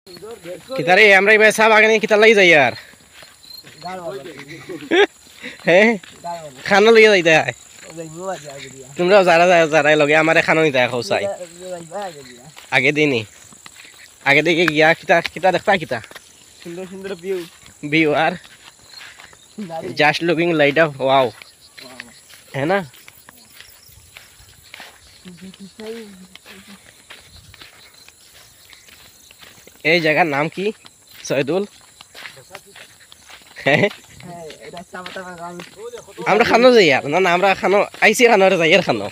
कितारे हमरा इबे सब आगे नहीं किता लई जाई यार हैं खाना लई जाई है तुमरा ज़रा लगे हमारे खाना नहीं जाए खौसाई आगे देनी आगे देखे गया किता किता देखता किता सुंदर सुंदर व्यू व्यू यार just looking light up wow है ना এই জায়গার নাম কি সৈয়দুল আমরা খানো যাই আর না আমরা খানো আইসি খানো যাই আর খানো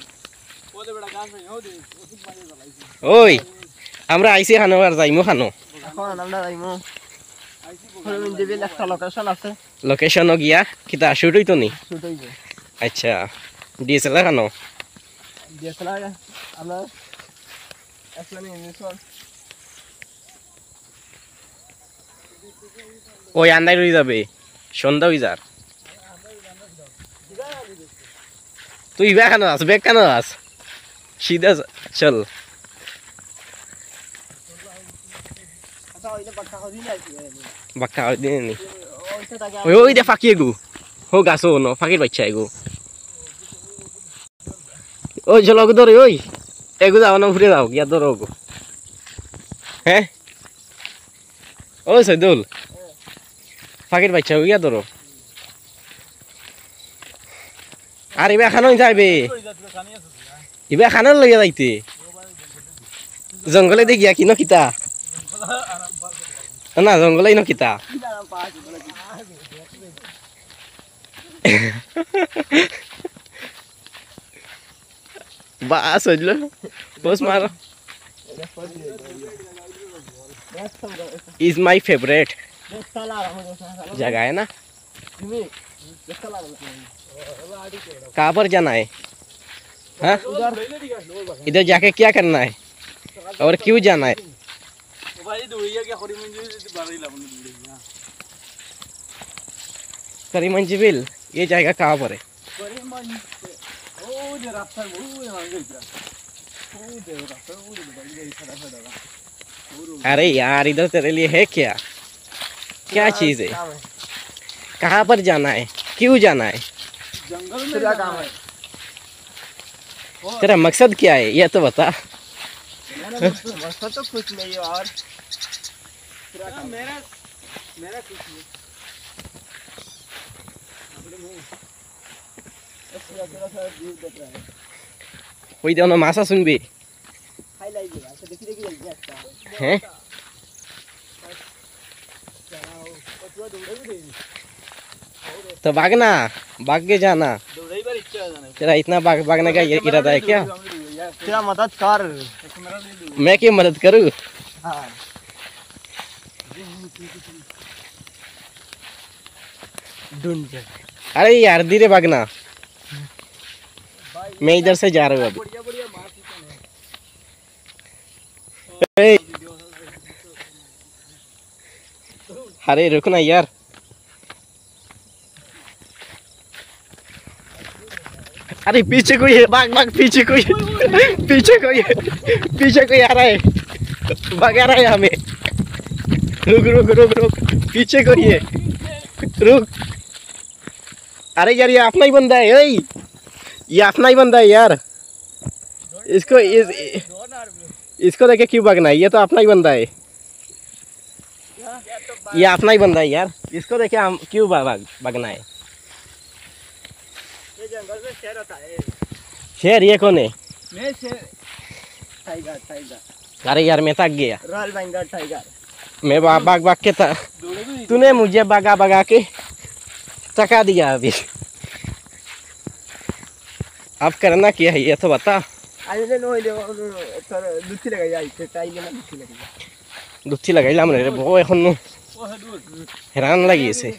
ওই আমরা আইসি খানো আর যাইমু খানো এখন আমরা যাইমু হলুমিনজিবিল একটা লোকেশন আছে লোকেশন গিয়া কিতা শুট হইতো নি শুট হইবে আচ্ছা ডিএসএলআর খানো ডিএসএলআর আমরা আসলে নিছন ওই আন্দাই রই যাবে সন্ধ্যা হই যার তুই ব্যাগ কেন আস ব্যাগ কেন আস সিধা চল বাক্কা দিন নি ওই দে ফাঁকি এগু হো গাছো ন ফাঁকির বাচ্চা এগু ওই চলো ধরে ওই এগু যাও না ঘুরে যাও গিয়া ধরো গো হ্যাঁ ও সৈদুল ফাঁকির বাচ্চা গিয়া ধরো আর ইবা খানো যাইবে ইবা খানো লইয়া যাইতে জঙ্গলে দেখিয়া কিনো কিতা না জঙ্গলে ইনো কিতা বাস হইল বস মারো इज माई फेवरेट जगह है ना कहाँ पर जाना है हाँ इधर जाके क्या करना है और क्यों जाना है करीमंजिबिल ये जाएगा कहाँ पर है अरे यार इधर तेरे लिए है क्या क्या चीज है कहाँ पर जाना है क्यों जाना है जंगल में क्या काम है तेरा मकसद क्या है ये तो बता मकसद तो कुछ नहीं है और मेरा मेरा कुछ नहीं कोई दोनों मासा सुन भी हैं तो भागना भाग के जाना तेरा इतना भागने का इरादा है क्या तेरा मदद कर मैं क्यों मदद करूँ हाँ अरे यार धीरे भागना मैं इधर से जा रहा हूँ अब अरे रुकना यार अरे पीछे कोई है भाग भाग पीछे कोई पीछे कोई आ रहा है भाग आ रहा है हमें रुक रुक रुक रुक पीछे कोई है रुक अरे यार ये अपना ही बंदा है ओए ये अपना ही बंदा है यार इसको देखे क्यों भागना है ये तो अपना ही बंदा है ये अपना ही बंदा है यार इसको देखे हम क्यों भागना है ये जंगल में शेर होता है शेर ये कौन है मैं शेर टाइगर टाइगर अरे यार मैं थक गया रॉयल बंगाल टाइगर मैं भाग भाग के था तूने मुझे भगा भगा के थका दिया अभी अब करना क्या है ये तो बता দুধি লাগাইলাম রে বউ এখন হেরান লাগিয়েছে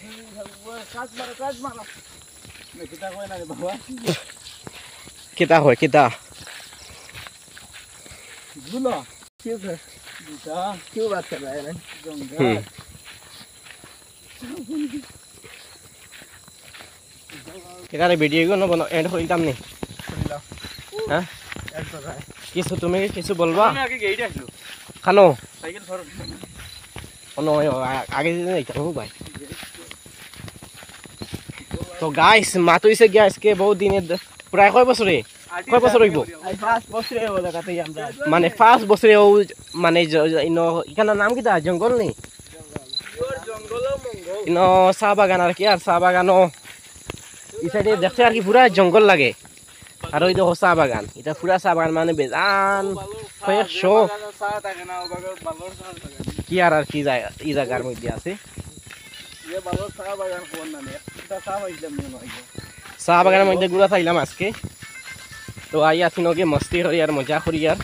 কিতা হয় কিতা क्यों बात कर रहा है किता रे वीडियो को न बना एंड होइताम নি হ্যাঁ কিছু তুমি কিছু বলবা আমি আগে গেইটা আসলো খানো সাইকেল ধর নয় আগে দিন যাইতাম ভাই তো গাইস মাত হইছে গিয়া আজকে বহুত দিনের প্রায় কয় বছরে হইব মানে 5 বছরে ও মানে এখানে নাম কিটা জঙ্গল নেই ইনো চাহ বাগান আর কি আর চাহ বাগানও এই সাইডে দেখতে আর কি পুরা জঙ্গল লাগে আর ওই দেখো চাহ বাগান এটা পুরা চাহ বাগান মানে বেজান কয়েকশো কি আর কি এই জায়গার মধ্যে আছে চাহ বাগানের মধ্যে ঘুরা থাকলাম আজকে তো আইয়া তিনকে মস্তি করি আর মজা করি আর